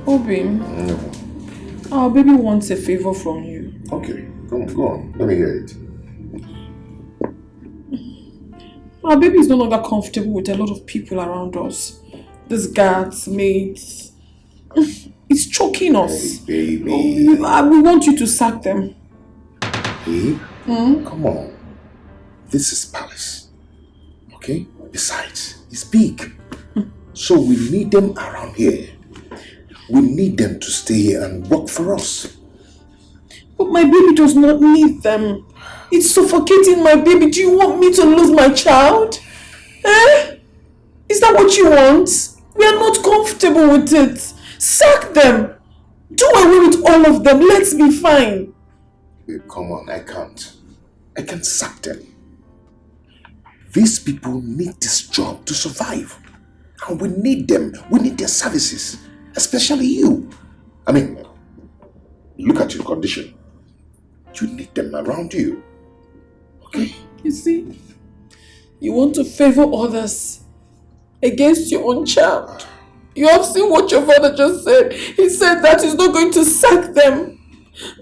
Obi, our baby wants a favor from you. Okay, go on. Let me hear it. Our baby is no longer comfortable with a lot of people around us. These guards, mates. It's choking us. Hey, baby. We want you to sack them. Hey? Come on. This is palace. Okay? Besides, it's big. So we need them around here. We need them to stay here and work for us. But my baby does not need them. It's suffocating my baby. Do you want me to lose my child? Eh? Is that what you want? We are not comfortable with it. Sack them. Do away with all of them. Let's be fine. Babe, come on, I can't. I can't sack them. These people need this job to survive. And we need them. We need their services. Especially you. I mean, look at your condition. You need them around you. Okay? You see, you want to favor others against your own child. You have seen what your father just said. He said that he's not going to sack them.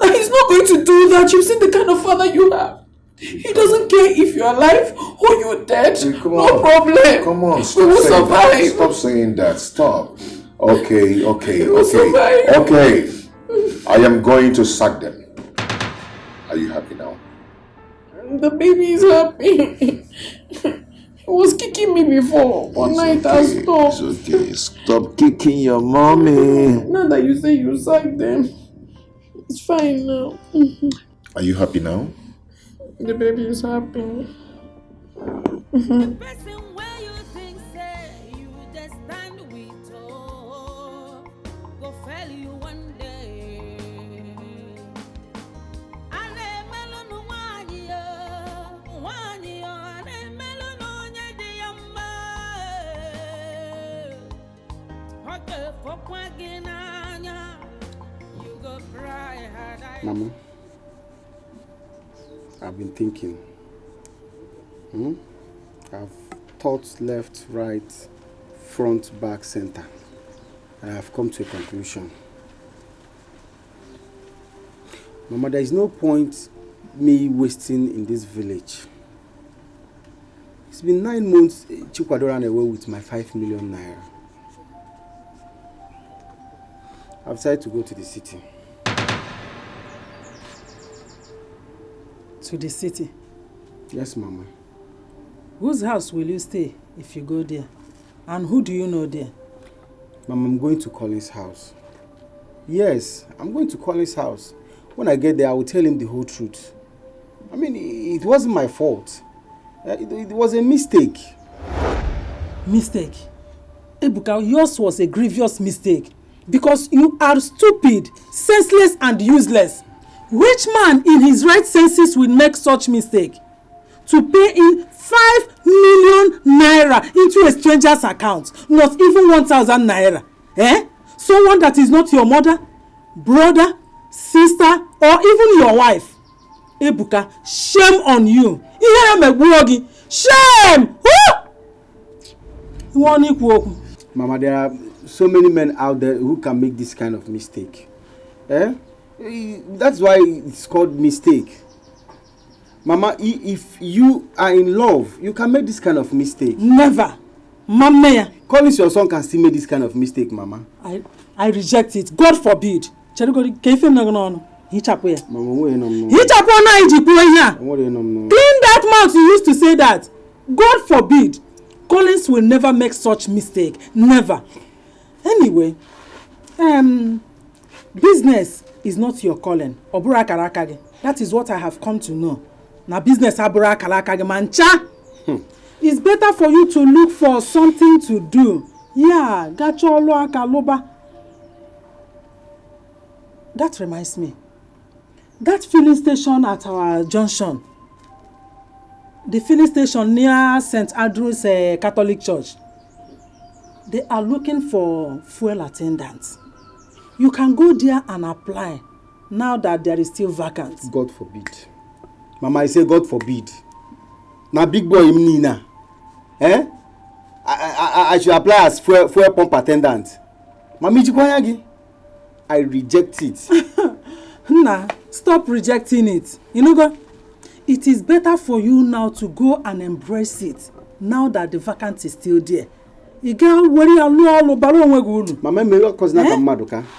That he's not going to do that. You've seen the kind of father you have. He doesn't care if you're alive or you're dead. Hey, no problem. Come on, we will stop survive. that. Stop saying that. Stop. Okay. We will survive. Okay. I am going to sack them. Are you happy now? The baby is happy. He was kicking me before. One night I stopped. It's okay. Stop kicking your mommy. Now that you say you sacked them, it's fine now. Are you happy now? The baby is happy. Mama, I've been thinking. I've thought left, right, front, back, center. And I've come to a conclusion. Mama, there is no point me wasting in this village. It's been 9 months Chikwado ran away with my 5 million naira. I've decided to go to the city. To the city? Yes, Mama. Whose house will you stay if you go there? And who do you know there? Mama, I'm going to Colin's house. Yes, I'm going to Colin's house. When I get there, I will tell him the whole truth. I mean, it wasn't my fault. It was a mistake. Mistake? Ebuka, yours was a grievous mistake. Because you are stupid, senseless and useless. Which man in his right senses will make such mistake? To pay in 5 million naira into a stranger's account, not even 1,000 naira. Eh? Someone that is not your mother, brother, sister, or even your wife. Ebuka, shame on you. Shame! Mama, there are so many men out there who can make this kind of mistake. Eh? That's why it's called mistake. Mama, if you are in love, you can make this kind of mistake. Never. Mama. Collins, your son can still make this kind of mistake, Mama. I reject it. God forbid. Mama, clean that mouth you used to say that. God forbid. Collins will never make such mistake. Never. Anyway, business is not your calling. That is what I have come to know. Now business mancha. It's better for you to look for something to do. Yeah, that reminds me. That filling station at our junction. The filling station near St. Andrew's Catholic Church. They are looking for fuel attendants. You can go there and apply now that there is still vacant. God forbid. Mama, I say God forbid. Now big boy Nina. Eh? I should apply as fuel pump attendant. Mami Jikwanyagi. I reject it. Nah, stop rejecting it. You know, God, it is better for you now to go and embrace it now that the vacancy is still there. Mama,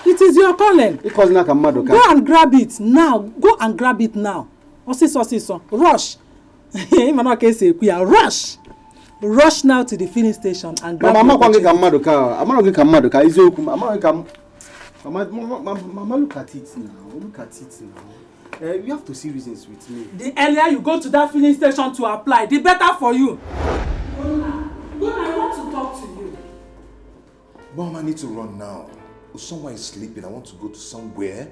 it is your calling. Go and grab it now. Go and grab it now. Rush. Rush. Rush now to the filling station and grab it. Mama, look at it now. Look at it now. You have to see reasons with me. The earlier you go to that filling station to apply, the better for you. Good, I want to talk to you. Mom, I need to run now. Someone is sleeping. I want to go to somewhere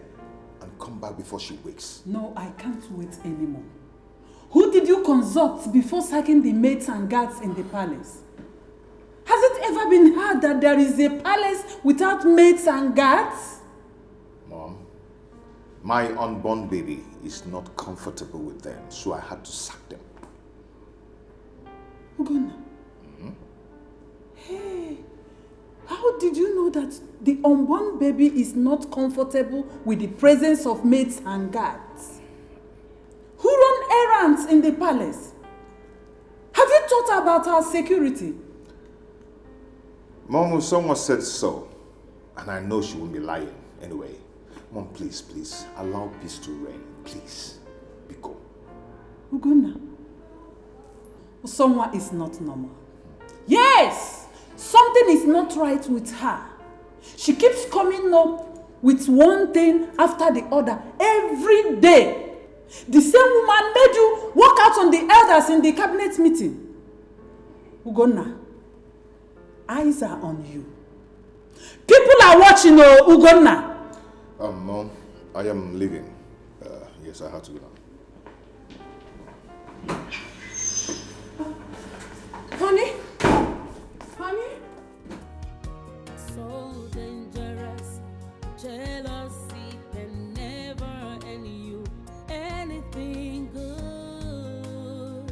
and come back before she wakes. No, I can't wait anymore. Who did you consult before sacking the maids and guards in the palace? Has it ever been heard that there is a palace without maids and guards? Mom, my unborn baby is not comfortable with them, so I had to sack them. Ugonna. Hey, how did you know that the unborn baby is not comfortable with the presence of maids and guards? Who run errands in the palace? Have you thought about our security? Mom, someone said so, and I know she won't be lying. Anyway, Mom, please, allow peace to reign. Please, Biko. Ugonna, someone is not normal. Yes! Something is not right with her. She keeps coming up with one thing after the other every day. The same woman made you walk out on the elders in the cabinet meeting. Ugonna, eyes are on you. People are watching, Ugonna. Mom, I am leaving. Yes, I have to go now. Honey? Honey? So dangerous, jealousy can never end you anything good.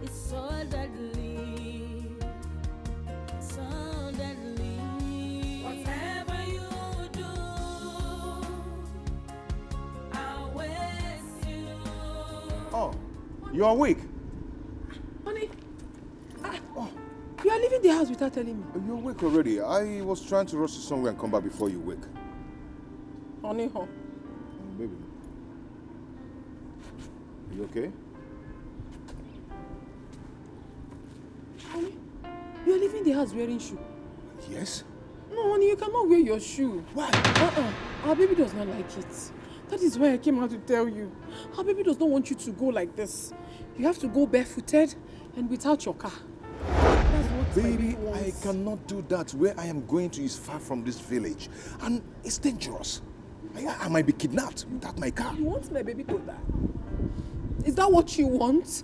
It's so deadly, so deadly. Whatever you do, I'll waste you. Oh, you're awake. Honey? You are leaving the house without telling me. You're awake already. I was trying to rush you somewhere and come back before you wake. Honey, Baby. Are you okay? Honey, you are leaving the house wearing shoe. Yes. No, honey, you cannot wear your shoe. Why? Our baby does not like it. That is why I came out to tell you. Our baby does not want you to go like this. You have to go barefooted and without your car. That's what my Baby, baby wants. I cannot do that. Where I am going to is far from this village. And it's dangerous. I might be kidnapped without my car. You want my baby to die? Is that what you want?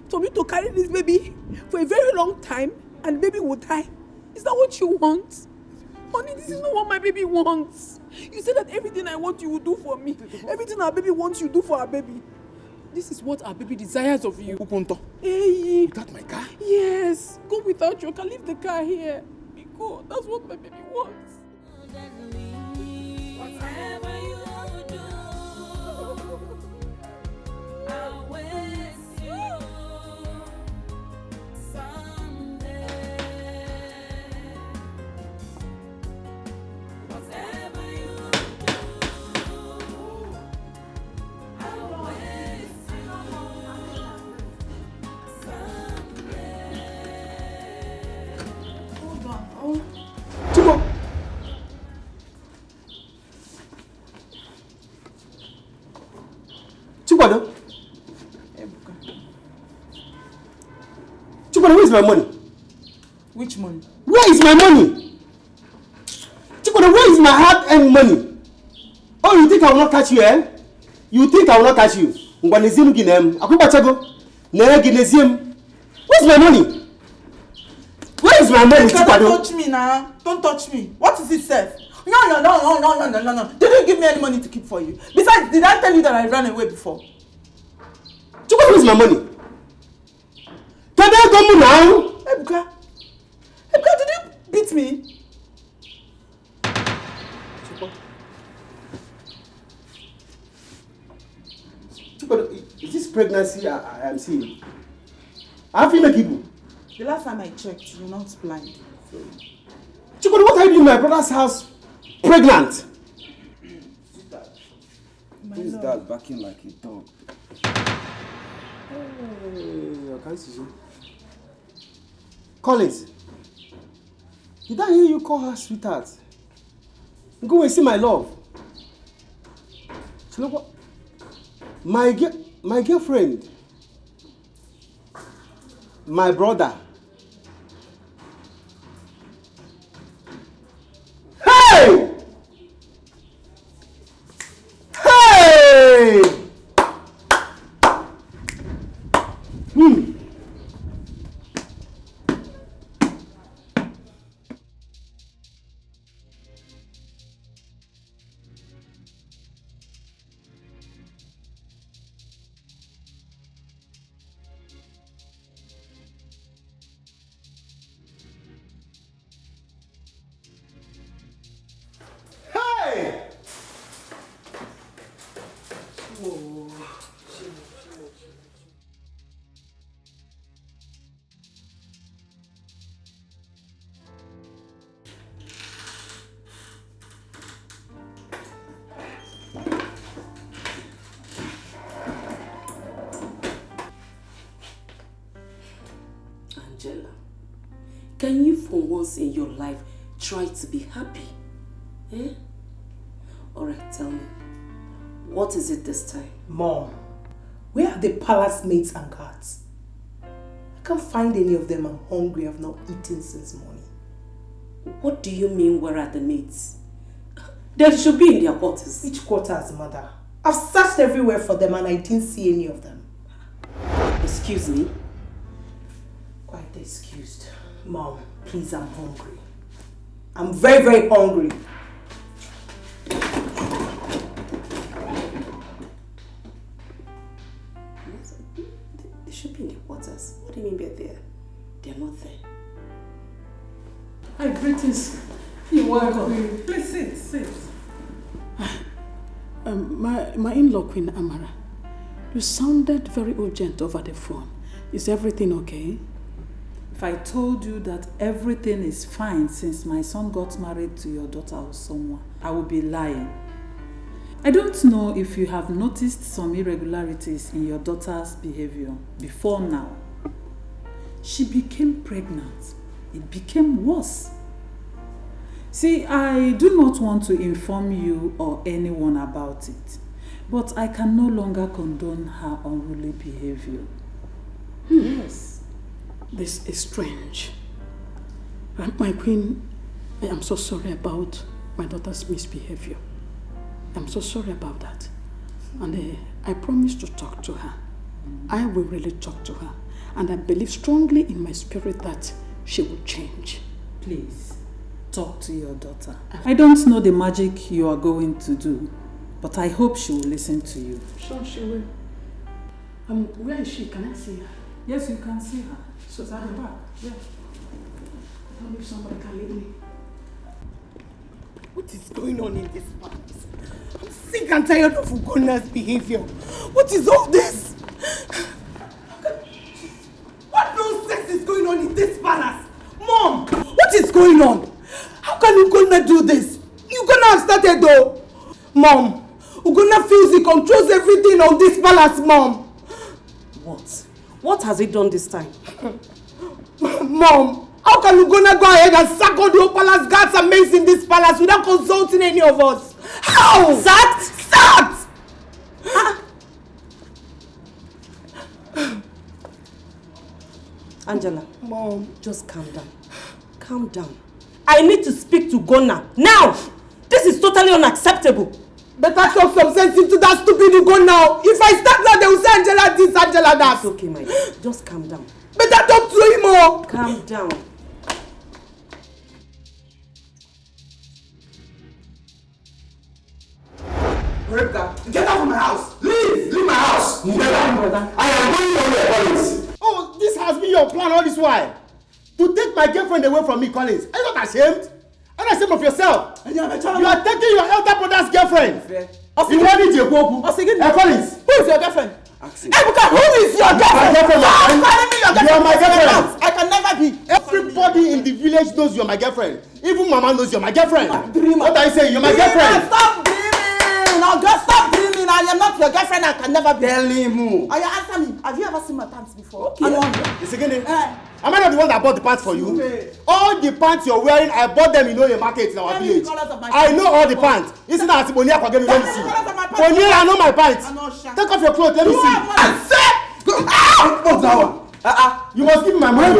For me to carry this baby for a very long time and baby will die? Is that what you want? Honey, this is not what my baby wants. You said that everything I want you will do for me. Everything our baby wants you do for our baby. This is what our baby desires of you. Hey. Without my car? Yes. Go without your car. Leave the car here. Go. That's what my baby wants. Whatever you do, I'll waste you someday. Whatever you do, I'll waste you someday. Hold on. Oh. Chico! Chikwado? Chikwado, where is my money? Which money? Where is my money? Chikwado, where is my hard-earned money? Oh, you think I will not catch you, eh? You think I will not catch you? Where's my money? Where is my money, Chikwado? Don't touch me now. Don't touch me. What is it, Seth? No. They didn't give me any money to keep for you. Besides, did I tell you that I ran away before? Chikwado, where is my money? Can I come now? Ebuka, did you beat me? Chikwado, pregnancy I am seeing. I feel like people. The last time I checked, you're not blind. Chikodi, what are you doing in my brother's house pregnant? Who is that barking like a dog? Hey, I can't see you. Collins, did I hear you call her sweetheart? Go and see my love. You know what? My girlfriend, my brother. Hey! Hey! Hey! Angela, can you for once in your life try to be happy? Eh? Alright, tell me, what is it this time? Mom, where are the palace maids and guards? I can't find any of them. I'm hungry. I've not eaten since morning. What do you mean, where are the maids? They should be in their quarters. Which quarters, mother? I've searched everywhere for them and I didn't see any of them. Excuse me? Quite excused. Mom, please, I'm hungry. I'm very, very hungry. They should be in their quarters. What do you mean by there? They're not there. Hi, greetings. You're welcome. Please sit. My in-law, Queen Amara, you sounded very urgent over the phone. Is everything okay? If I told you that everything is fine since my son got married to your daughter or someone, I would be lying. I don't know if you have noticed some irregularities in your daughter's behavior before now. She became pregnant. It became worse. See, I do not want to inform you or anyone about it, but I can no longer condone her unruly behavior. Yes. This is strange. My queen, I am so sorry about my daughter's misbehavior. I'm so sorry about that. And I promise to talk to her. I will really talk to her. And I believe strongly in my spirit that she will change. Please, talk to your daughter. I don't know the magic you are going to do, but I hope she will listen to you. Sure, she will. Where is she? Can I see her? Yes, you can see her. So is at the back? Yeah. I don't know if somebody can lead me. What is going on in this palace? I'm sick and tired of Ugonna's behavior. What is all this? What nonsense is going on in this palace? Mom, what is going on? How can Ugonna do this? Ugonna have started though. Mom, Ugonna feels he controls everything on this palace, Mom. What? What has he done this time? Mom, how can Ugonna go ahead and sack all the whole palace guards and maids in this palace without consulting any of us? How? Sacked? Sacked! Angela, Mom, just calm down. Calm down. I need to speak to Ugonna now. This is totally unacceptable. better talk some sense into that stupid Ugonna. If I start now, they will say Angela this, Angela that. It's okay, my dear. Just calm down. Better talk to him more. Calm down. Rebecca, get out of my house! Leave my house! Get out, brother. I am going nowhere, Collins. Oh, this has been your plan all this while. To take my girlfriend away from me, Collins. Are you not ashamed? Are you ashamed of yourself? You are taking your elder brother's girlfriend. Fair. You want it, Collins? Who is your girlfriend? Ebuka, who is your girlfriend? Stop calling me your girlfriend. You are my girlfriend. I can never be. Everybody in the village knows you're my girlfriend. Even Mama knows you're my girlfriend. Dreamer. What are you saying? You're my Dreamer, girlfriend. stop dreaming. No, girl, stop dreaming. I am not your girlfriend. I can never be. Tell him. Are you answer me? Have you ever seen my pants before? Okay. The second name. Eh. Am I not the one that bought the pants for you? All the pants you're wearing, I bought them in Only market in our village. I know all the pants. Isn't that Bonia Kwagemi? Let me see. Bonia, I know my pants. Take off your clothes. Let me see. I said. You must give me my money.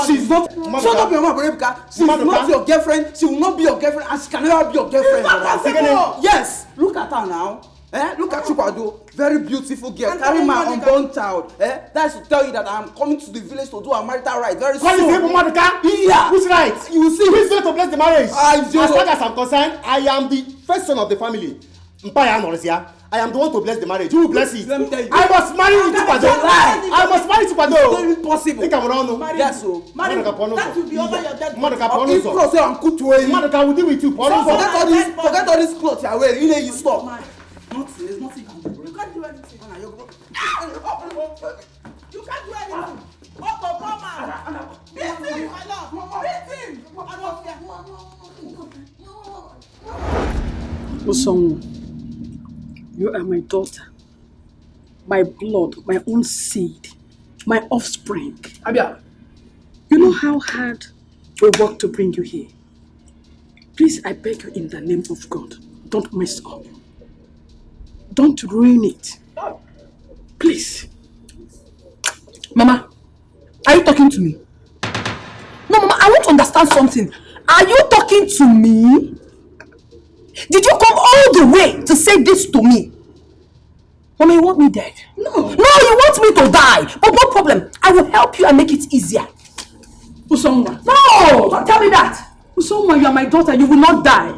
She's not. Shut up your mouth, Rebecca. She's not your girlfriend. She will not be your girlfriend, and she can never be your girlfriend. Yes. Look at her now. Look at Chukwado, very beautiful girl, carrying my unborn child. That's to tell you that I'm coming to the village to do a marital rite very soon. Yeah. Which right? You will see. Who is going to bless the marriage? As far as I'm concerned, I am the first son of the family. I am the one to bless the marriage. Who will bless it? Let me tell you. I must marry Chukwado. I must marry Chukwado. It's not even possible. Think I'm wrong. Yes, so. That will be over your dead body. If clothes say I'm good to wear. I will deal with you. Forget all these clothes you are wearing. You stop. Nothing. There's nothing you can do. You can't do anything. You can't do anything. Otto, come on. Beat him, my love. Beat him. I don't care. Osongo, you are my daughter, my blood, my own seed, my offspring. Abia, you know how hard we work to bring you here. Please, I beg you in the name of God, don't mess up. Don't ruin it. Please. Mama, are you talking to me? No, Mama, I want to understand something. Are you talking to me? Did you come all the way to say this to me? Mama, you want me dead? No. No, you want me to die. But no problem. I will help you and make it easier. Usoma. No! Don't tell me that. Usoma, you are my daughter. You will not die.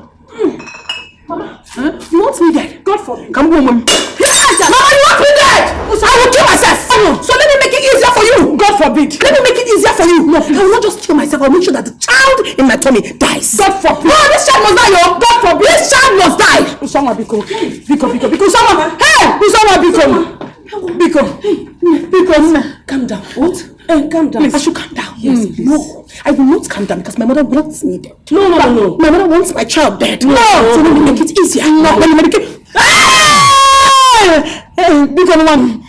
Mama, you want me dead? God forbid. Come on, Mama. Yes! Mama, you want me dead! I will kill myself. So let me make it easier for you. God forbid. Let me make it easier for you. No, I will not just kill myself. I will make sure that the child in my tummy dies. God forbid. No, this child must die, yo. God forbid. This child must die. Usama, Biko. Usama. Hey! Usama, Biko. Calm down. What? Calm down. Please. I should calm down. Yes, please. No, I will not calm down because my mother wants me dead. No. My mother wants my child dead. No. So let me make it easier. No. Let me make it. Hey, Biko, one.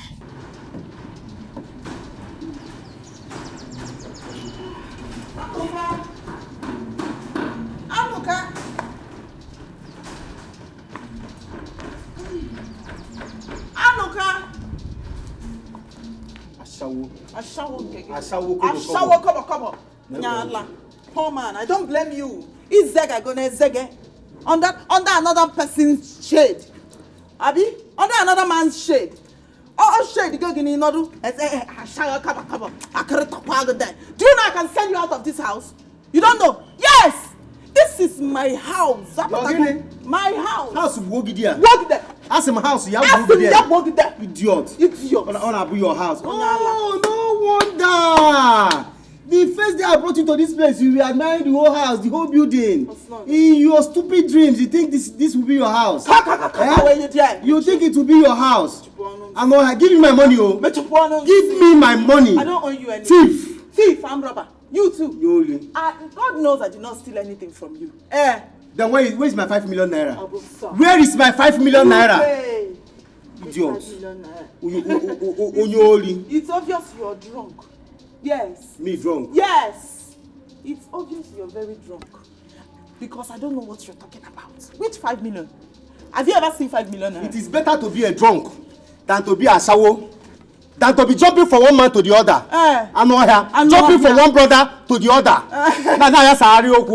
Ashawo, come on. Nyala. Poor man, I don't blame you. It's Zega gonna Zege. Under another person's shade. Abi? Under another man's shade. Oh, shade, go in another. Ashawo, come on. Do you know I can send you out of this house? You don't know? Yes! This is my house. My house. House Wogidia. Walk there. Ask him house. Idiot. On your house. Oh, no wonder. The first day I brought you to this place, you were admiring the whole house, the whole building. In your stupid dreams, you think this will be your house. You think it will be your house. Give me my money, oh. Give me my money. I don't owe you anything. Thief, I'm robber. You too. Yoli. God knows I did not steal anything from you. Then where is my 5 million naira? Where is my 5 million naira? Idiot. It's obvious you're drunk. Yes. Me drunk? Yes. It's obvious you're very drunk. Because I don't know what you're talking about. Which 5 million? Have you ever seen 5 million naira? It is better to be a drunk than to be a sawo. Than to be jumping from one man to the other. Jumping from one brother to the other.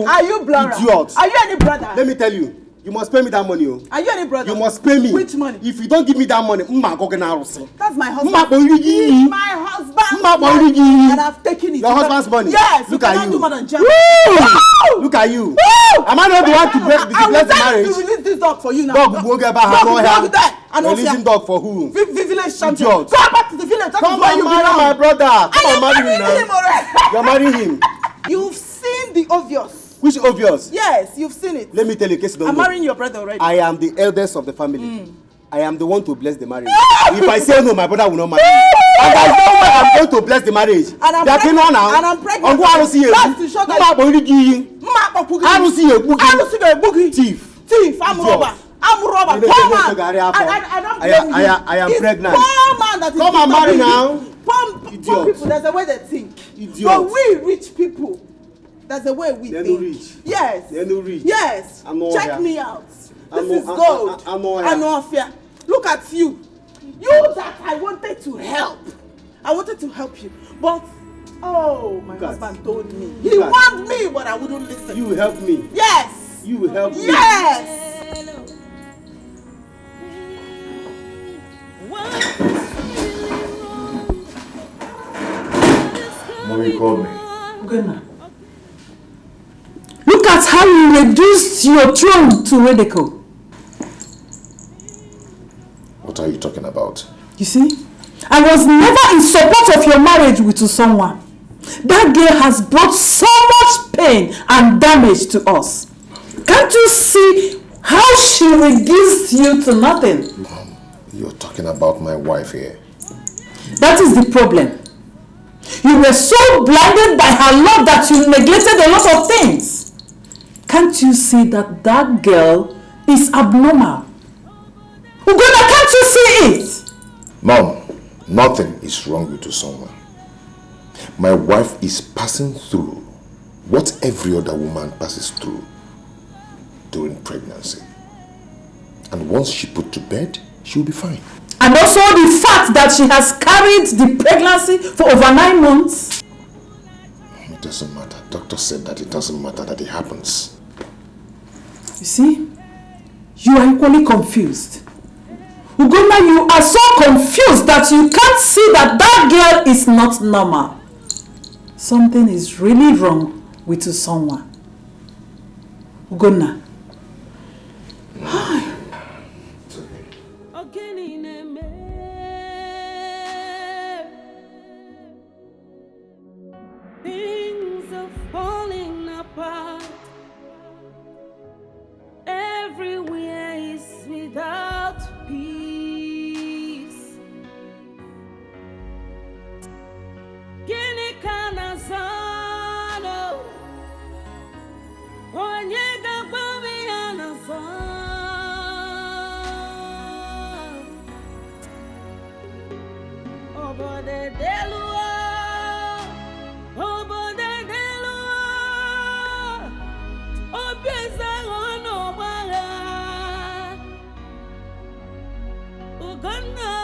Are you brother? Idiot. Are you any brother? Let me tell you. You must pay me that money. Are you any brother? You must pay me. Which money? If you don't give me that money, that's my husband. He's my husband. And I've taken it. Your husband's money? Yes. Look at you. Look at you. Am I not the one to bless the marriage? I will release this dog for you now. Dog will go back. Releasing dog for who? Village champion. Go back to the village. Come and marry my brother. Come and marry him now. You're marrying him. You've seen the obvious. Which obvious? Yes, you've seen it. Let me tell you, case don't I'm marrying your brother already. I am the eldest of the family. I am the one to bless the marriage. If I say no, my brother will not marry. And there's no way I'm going to bless the marriage. And I'm pregnant now. And I'm pregnant. I'm going to see you. That's to show that I don't see you. I don't see a boogie. Thief. I'm robber. I'm robber. Poor man. I don't blame you. I am pregnant. Poor man that is come and marry now. Poor people, there's a way they think. Idiot. But we rich people, there's a way we They're think. no rich. Yes. They're no rich. Yes. Check here. me out. This is gold. I'm all I know fear. Look at you. You that I wanted to help. I wanted to help you. But, oh, my husband told me. He warned me, but I wouldn't listen. You will help me. Yes. You will help me. Yes. Mommy called me. Ugonna. Look at how you reduced your throne to ridicule. What are you talking about? You see, I was never in support of your marriage with someone. That girl has brought so much pain and damage to us. Can't you see how she reduced you to nothing? Mom, you're talking about my wife here. That is the problem. You were so blinded by her love that you neglected a lot of things. Can't you see that that girl is abnormal? Ugonna, can't you see it? Mom, nothing is wrong with someone. My wife is passing through what every other woman passes through during pregnancy. And once she put to bed, she'll be fine. And also the fact that she has carried the pregnancy for over 9 months. It doesn't matter. Doctor said that it doesn't matter, that it happens. You see, you are equally confused. Ugonna, you are so confused that you can't see that that girl is not normal. Something is really wrong with someone. Ugonna. Things are falling apart. Everywhere is without peace. Gini kana zano, onye gabami anasa. Obode delua, obode delua, obieza ono mara, Ugonna.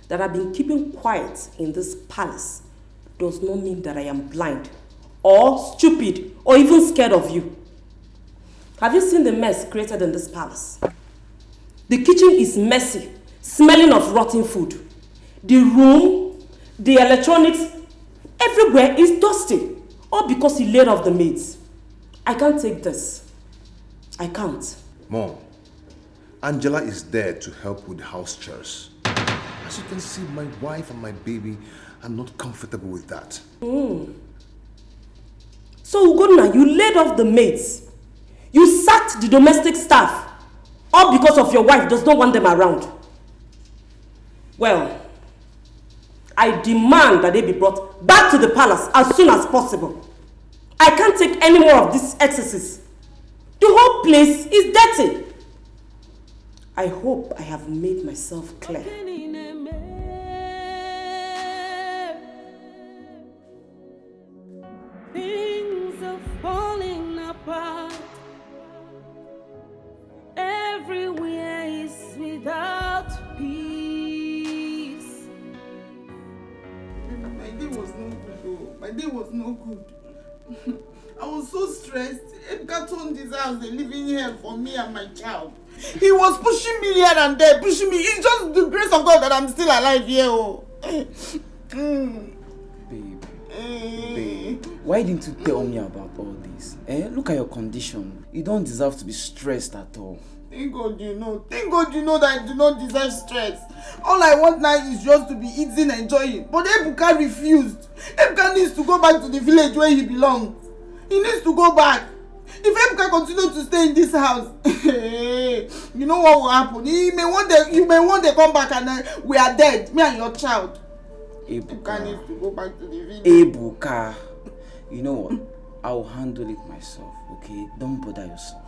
That I've been keeping quiet in this palace does not mean that I am blind or stupid or even scared of you. Have you seen the mess created in this palace? The kitchen is messy, smelling of rotten food. The room, the electronics, everywhere is dusty. All because you laid off the maids. I can't take this. I can't. Mom, Angela is there to help with house chores. As you can see, my wife and my baby are not comfortable with that. So, Ugonna, you laid off the maids. You sacked the domestic staff. All because of your wife does not want them around. Well, I demand that they be brought back to the palace as soon as possible. I can't take any more of these excesses. The whole place is dirty. I hope I have made myself clear. Things are falling apart. Everywhere is without peace. My day was no good, though. My day was no good. I was so stressed. Ebuka turned his house and living here for me and my child. He was pushing me here and there, pushing me. It's just the grace of God that I'm still alive here. Oh. Babe, why didn't you tell me about all this? Look at your condition. You don't deserve to be stressed at all. Thank God you know. Thank God you know that I do not deserve stress. All I want now is just to be eating and enjoying. But Ebuka refused. Ebuka needs to go back to the village where he belongs. He needs to go back. If Ebuka continues to stay in this house, you know what will happen? You may one day come back and we are dead, me and your child. Ebuka needs to go back to the village. Ebuka, you know what? I'll handle it myself, okay? Don't bother yourself.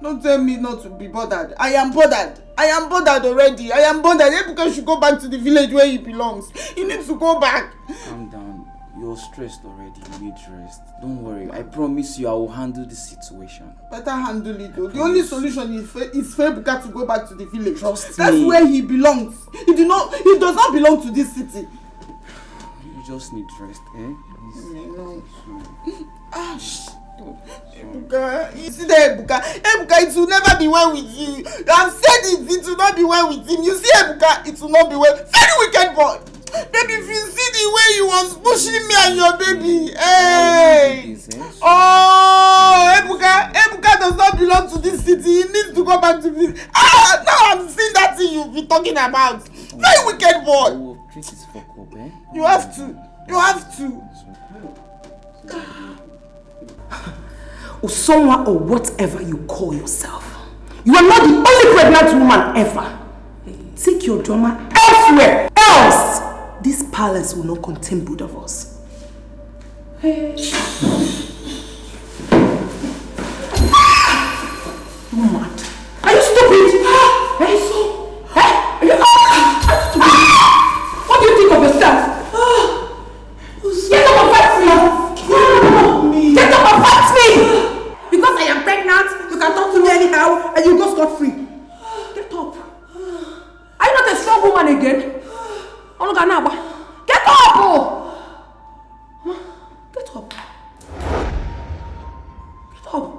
Don't tell me not to be bothered. I am bothered. I am bothered already. I am bothered. Ebuka should go back to the village where he belongs. He needs to go back. Calm down. You're stressed already. You need rest. Don't worry. I promise you I will handle this situation. Better handle it though. The only solution is for Ebuka to go back to the village. Trust That's me. where he belongs. He does not belong to this city. You just need rest, eh? Ebuka, you see that Ebuka, it will never be well with you. I've said it will not be well with him. You see Ebuka, it will not be well. Very wicked boy. Baby, if you see the way he was pushing me and your baby, hey! Oh, Ebuka does not belong to this city. He needs to go back to this. Now I'm seeing that thing you've been talking about. Very wicked boy. I will treat it for cope, eh? You have to. You have to. Usonwa or whatever you call yourself, you are not the only pregnant woman ever. Take your drama elsewhere. Else, this palace will not contain both of us. You mad? Are you stupid? Are you stupid? What do you think of yourself? Get up and fight me! Get up and fight me! Because I am pregnant, you can talk to me anyhow and you go scot-free. Get up. Are you not a strong woman again? Get up! Get up. Get up.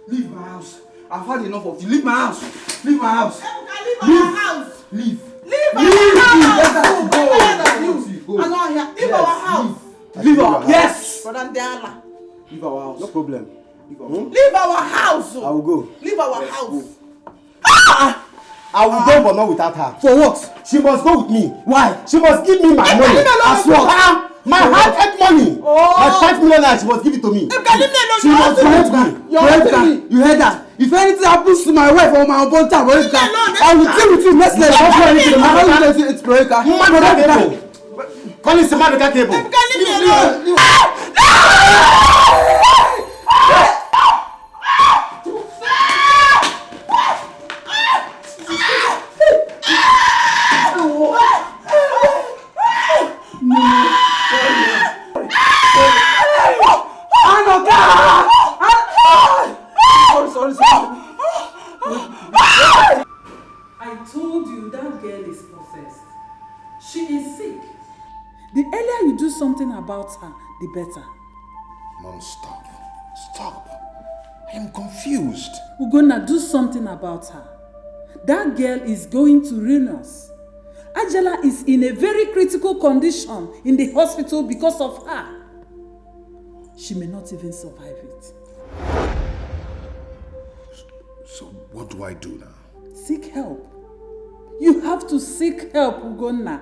Leave my house. I've had enough of you. Leave my house. Leave my house. Ebuka, leave our house. Leave. Leave our house. Go. I'm not here. Leave our house. Leave our house. Yes. Brother Ndiala. Leave our house. No problem. Leave our house. I will go. Leave our house. I will go, but not without her. For what? She must go with me. Why? She must give me my money. As what? My hard-earned money. My 5 million naira, she must give it to me. She must go with me. You heard that? If anything happens to my wife or my husband, I will deal with you next level. It's Veronica. Call it Veronica table. Leave me alone. I told you that girl is possessed. She is sick. The earlier you do something about her, the better. Mom, stop. Stop. I am confused. We're gonna do something about her. That girl is going to ruin us. Angela is in a very critical condition in the hospital because of her. She may not even survive it. So what do I do now? Seek help. You have to seek help, Ugonna.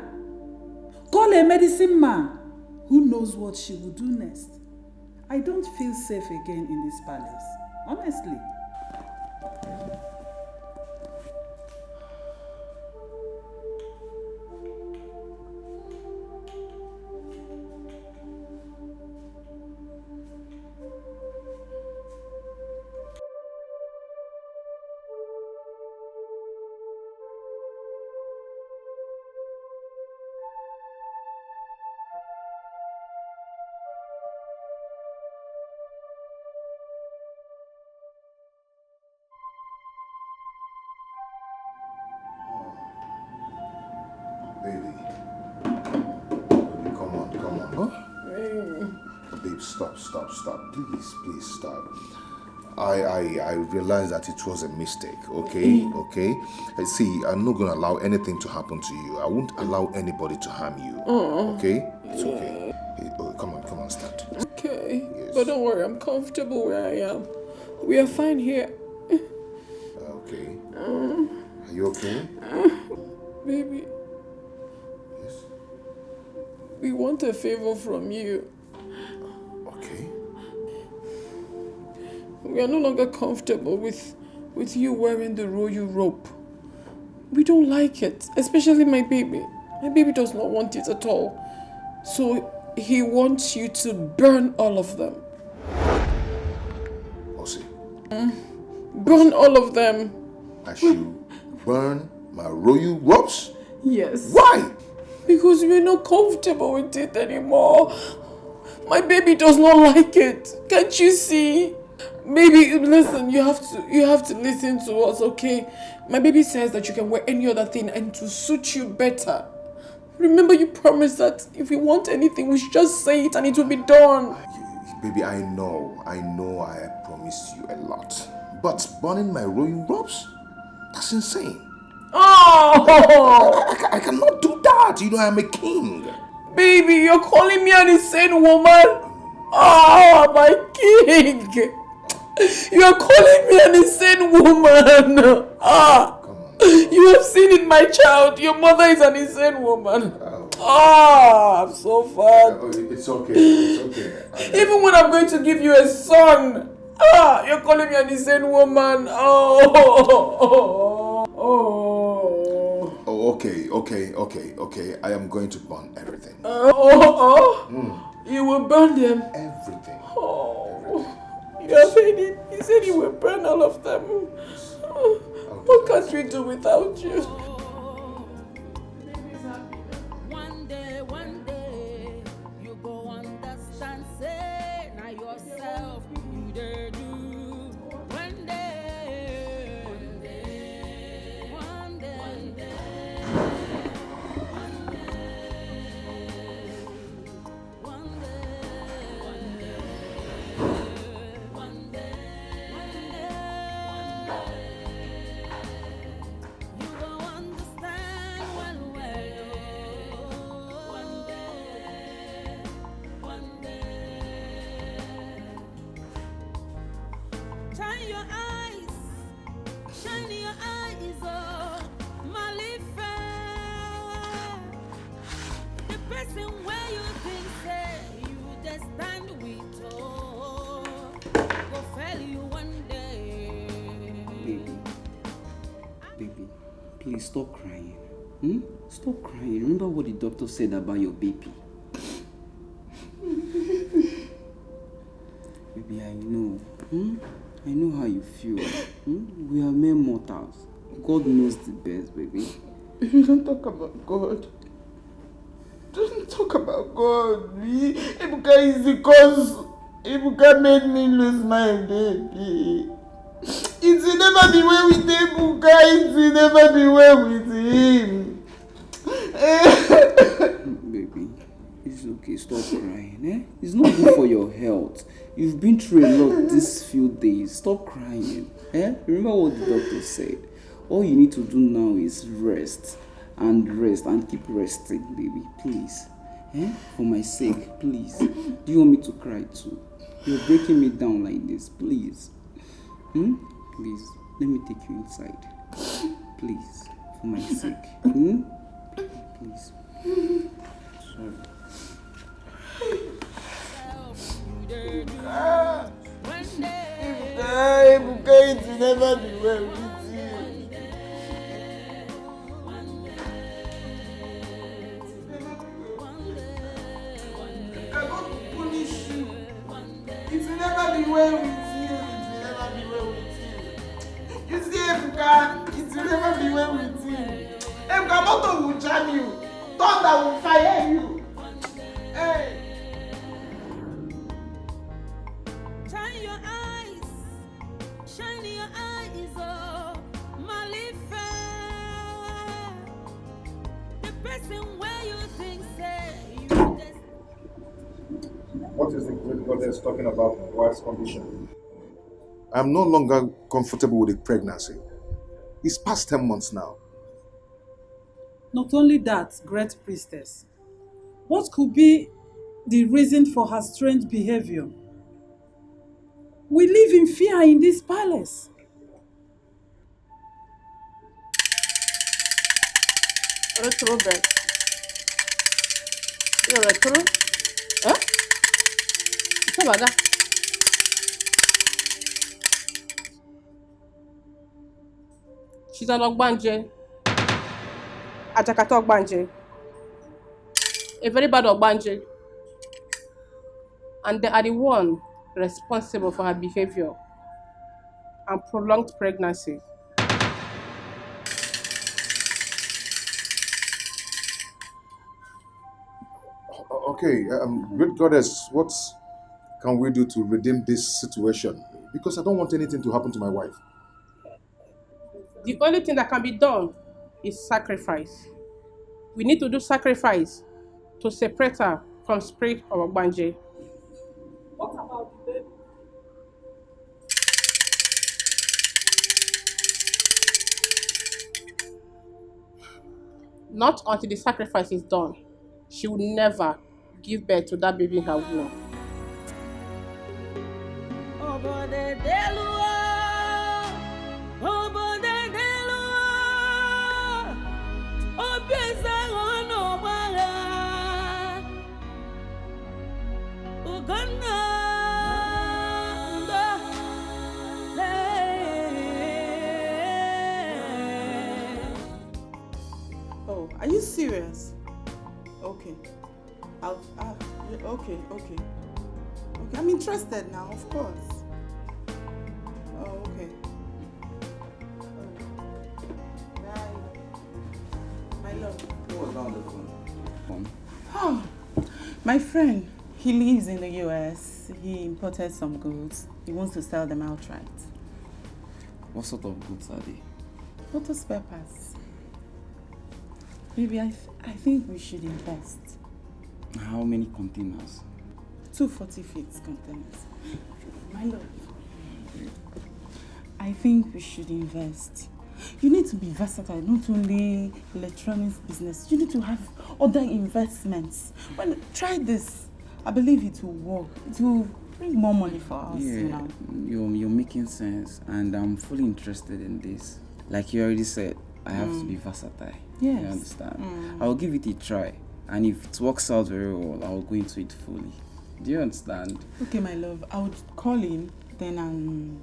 Call a medicine man. Who knows what she will do next? I don't feel safe again in this palace. Honestly. stop. Please, stop. I realize that it was a mistake, okay? Okay? See, I'm not gonna allow anything to happen to you. I won't allow anybody to harm you. Okay? It's okay. Come on, stand. Okay. Yes. But don't worry, I'm comfortable where I am. We are fine here. Okay. Are you okay? Baby, Yes. we want a favor from you. Okay. We are no longer comfortable with you wearing the royal rope. We don't like it, especially my baby. My baby does not want it at all. So he wants you to burn all of them. Osi, Burn all of them. I should burn my royal ropes? Yes. Why? Because we're not comfortable with it anymore. My baby does not like it. Can't you see? Baby, listen, you have to listen to us, okay? My baby says that you can wear any other thing and to suit you better. Remember, you promised that if we want anything, we should just say it and it will be done. Baby, I know I have promised you a lot. But burning my royal ropes? That's insane. Oh! I cannot do that. You know, I'm a king. Baby, you're calling me an insane woman? Oh, my king! You're calling me an insane woman! Ah! Come on. You have seen it, my child. Your mother is an insane woman. Ah, I'm so fat. It's okay. Even when I'm going to give you a son, you're calling me an insane woman. Oh. Okay. I am going to burn everything. You will burn them. Everything. Oh. You have heard it. He said he will burn all of them. What can't we do without you? One day, you go understand, say, now yourself, you dare do. One day, you go understand one day. Shine your eyes, oh, Malifa. The person where you think say you just stand with, oh, go fail you one day. Baby, please stop crying. Stop crying. Remember what the doctor said about your baby. Baby, I know. I know how you feel. We are mere mortals. God knows the best, baby. Don't talk about God. Don't talk about God. Ebuka is because Ebuka made me lose my baby. It will never be well with Ebuka. It will never be well with him. Baby, it's okay. Stop crying, It's not good for your health. You've been through a lot these few days. Stop crying, Remember what the doctor said. All you need to do now is rest and keep resting, baby. Please, For my sake, please. Do you want me to cry too? You're breaking me down like this. Please. Please, let me take you inside. Please, for my sake. Please. Sorry. Ebuka, it will never be well with you. I got to punish you. It will never be well with you. It will never be well with you. You see, Ebuka, it will never be well with you. Ebuka, motor will jam you. Thunder will fire you. Hey. Shine your eyes, oh, Malifa. The person where you think say you just. What is the great goddess talking about my wife's condition? I'm no longer comfortable with the pregnancy. It's past 10 months now. Not only that, great priestess, what could be the reason for her strange behavior? We live in fear in this palace. Retro bread. You're retro? Huh? It's about that. She's an Ogbanje. Ajakata Ogbanje. A very bad Ogbanje. And they are the one responsible for her behavior and prolonged pregnancy. Okay, great goddess, what can we do to redeem this situation? Because I don't want anything to happen to my wife. The only thing that can be done is sacrifice. We need to do sacrifice to separate her from spirit of Ogbanje. What about the baby? Not until the sacrifice is done. She will never give birth to that baby in her womb. Oh, are you serious? Okay. Okay. Okay, I'm interested now, of course. Oh, okay. Bye. My love. Who was on the phone? Oh, my friend. He lives in the US. He imported some goods. He wants to sell them outright. What sort of goods are they? Photo spare parts. Maybe I think we should invest. How many containers? 240 feet containers. My love, I think we should invest. You need to be versatile, not only electronics business. You need to have other investments. Well, try this. I believe it will work. It will bring more money for us. Yeah, you're making sense, and I'm fully interested in this. Like you already said, I have to be versatile. Yes. You understand? I'll give it a try, and if it works out very well, I'll go into it fully. Do you understand? Okay, my love. I would call him, then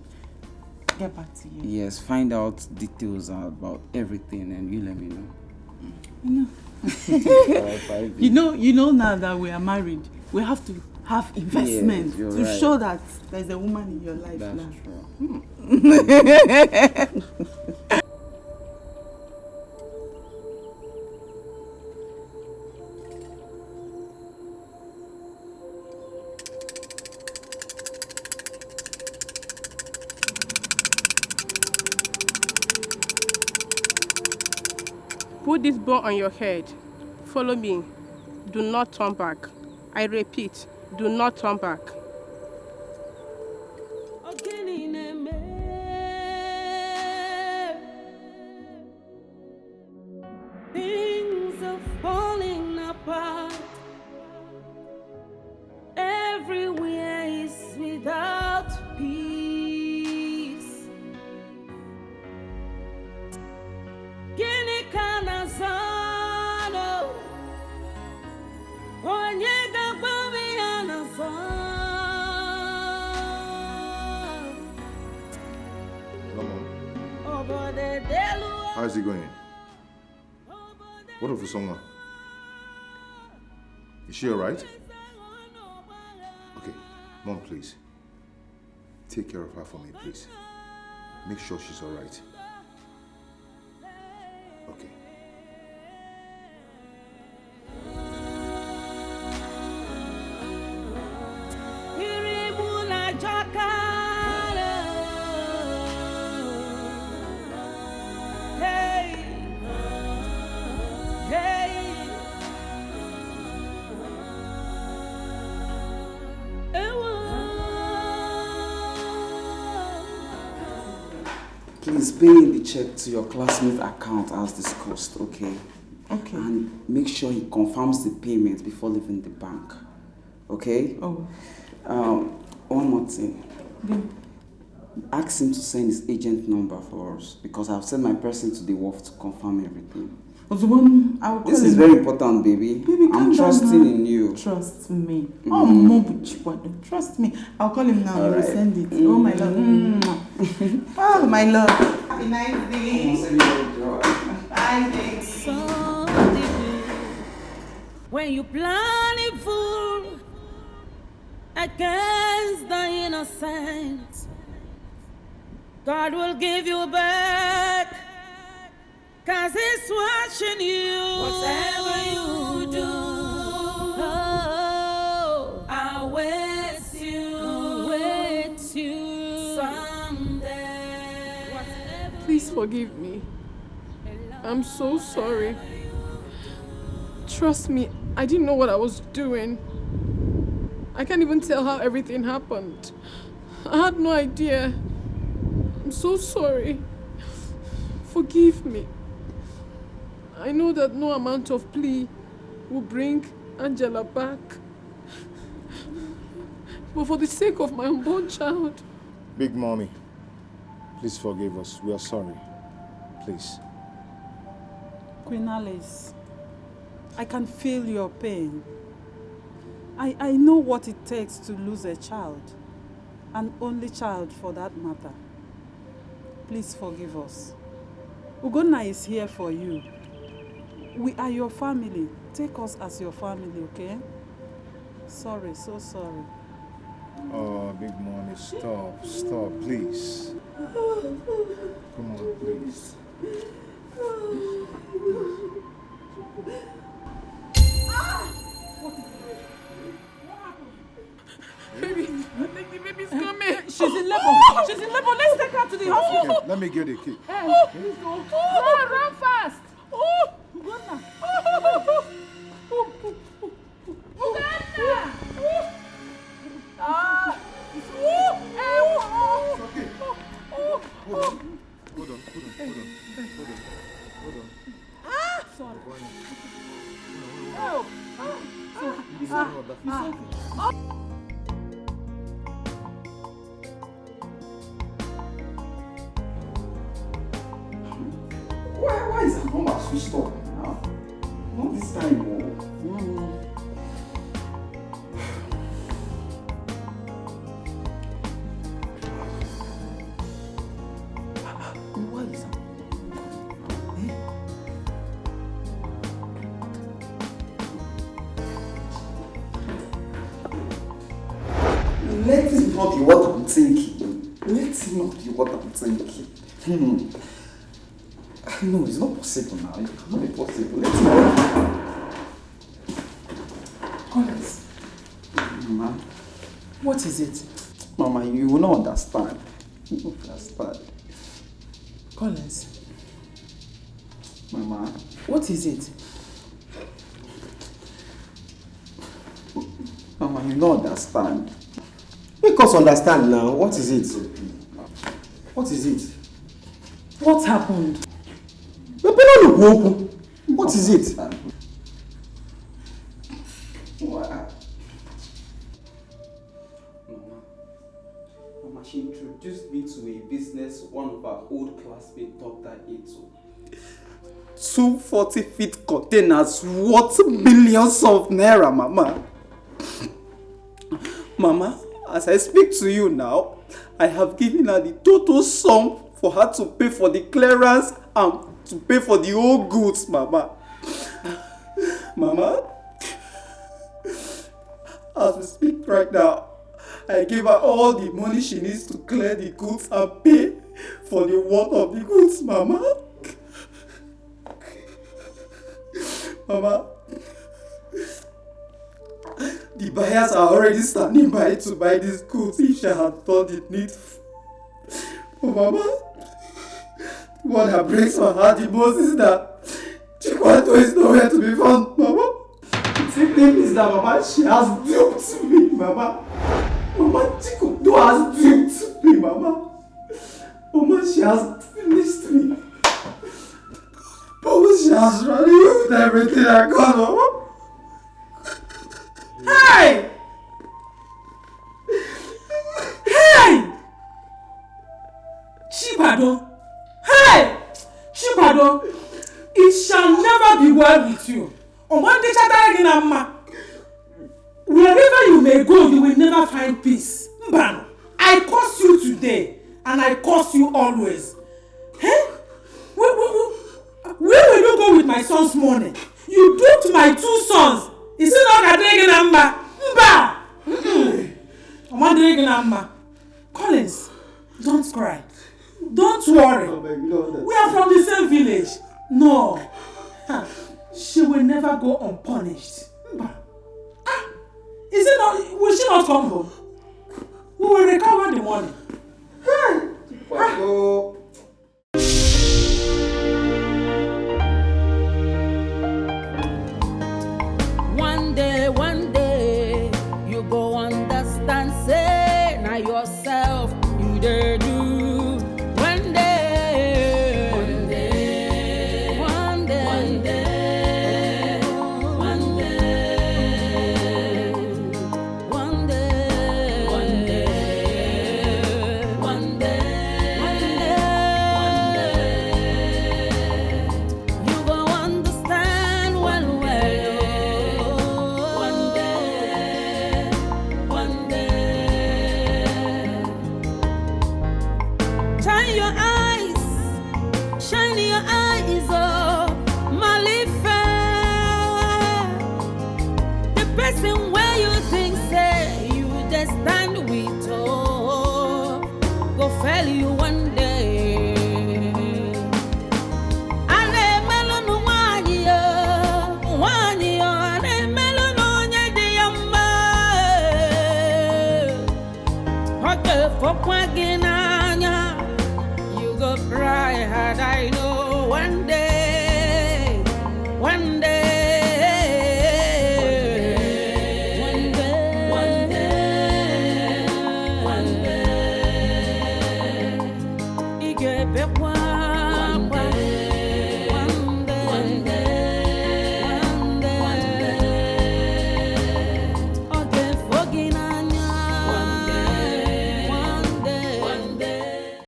get back to you. Yes, find out details about everything, and you let me know. You know. You know now that we are married, we have to have investment to show that there's a woman in your life That's now. true. Put this bow on your head. Follow me. Do not turn back. I repeat, do not turn back. Things are falling apart. Everywhere is without peace. Gini kana zano, onyega bami anasa. How is it going? What of Usoma? Is she alright? Okay, Mom, please. Take care of her for me, please. Make sure she's alright. Okay. Iribula jakara. Hey, hey. please pay in the check to your classmate account as discussed, okay? Okay. And make sure he confirms the payment before leaving the bank, okay? Oh. One more thing. Ask him to send his agent number for us because I've sent my person to the wharf to confirm everything. This is very important, baby. I'm trusting in you. Trust me. Trust me. I'll call him now and Right. send it. Oh, my love. Oh, my love. Happy nice day. Bye, baby. When you plan evil against the innocent, God will give you back, 'cause He's watching you. Whatever you do, oh, I'll wait you someday. Please forgive me. I'm so sorry. Trust me, I didn't know what I was doing. I can't even tell how everything happened. I had no idea. I'm so sorry. Forgive me. I know that no amount of plea will bring Angela back. But for the sake of my unborn child. Big Mommy, please forgive us. We are sorry. Please. Queen Alice, I can feel your pain. I know what it takes to lose a child, an only child for that matter. Please forgive us. Ugonna is here for you. We are your family. Take us as your family, okay? Sorry, so sorry. Oh, Big Mommy, stop, please. Come on, please. Baby, I think the baby's coming. She's in labor. She's in labor. Let's take her to the hospital. Okay, let me get a key. Please go. Run fast. Ugonna. Hold on. Why is that number switched off now? Not this time, What is that? Let it not be what I'm thinking. Let it not be what I'm thinking. No, it's not possible now. It cannot be possible. Let it not. Collins. Mama. What is it? Mama, you will not understand. You will not understand. Collins, Mama. what is it? Mama, you don't understand. Make us understand now. What is it? What is it? What happened? What is it? Mama, she introduced me to a business one of our old classmates, Dr. Etiko. 2 40-feet containers worth millions of naira, Mama. Mama, as I speak to you now, I have given her the total sum for her to pay for the clearance and to pay for the old goods, Mama. Mama, as we speak right now, I gave her all the money she needs to clear the goods and pay for the worth of the goods, Mama. Mama, the buyers are already standing by to buy these goods if she had thought it needful. But Mama, the one that breaks my heart the most is that Chikwato is nowhere to be found, Mama. The simply means that Mama, she has duped me, Mama. Mama, Chikwato has duped me, Mama. Mama, she has has run you with everything I got. Oh. Hey! Hey! Chibado! Hey! Chibado! It shall never be well with you. Wherever you may go, you will never find peace. Mbano, I curse you today, and I curse you always. Hey? Where will you go with my son's money? You duped my 2 sons. Is it not Gadegen Amba? Mba! I'm wondering Amba. Collins, don't cry. Don't worry. We are from the same village. No. She will never go unpunished. Mba. Is it not? Will she not come home? We will recover the money. One day, you go understand. Say now yourself, you dare do. One day, one day, one day, one day, one day, one day, one day, one day, you go understand one way. One day, one day. Shine your eyes, shine your eyes, oh, Malifa. The person where you think say you just stand with, oh, go fail you one day. Ane melonu wanyi yo, ane melonu nyedi yamba. Hoke fokwa ginanya, you go cry had I known.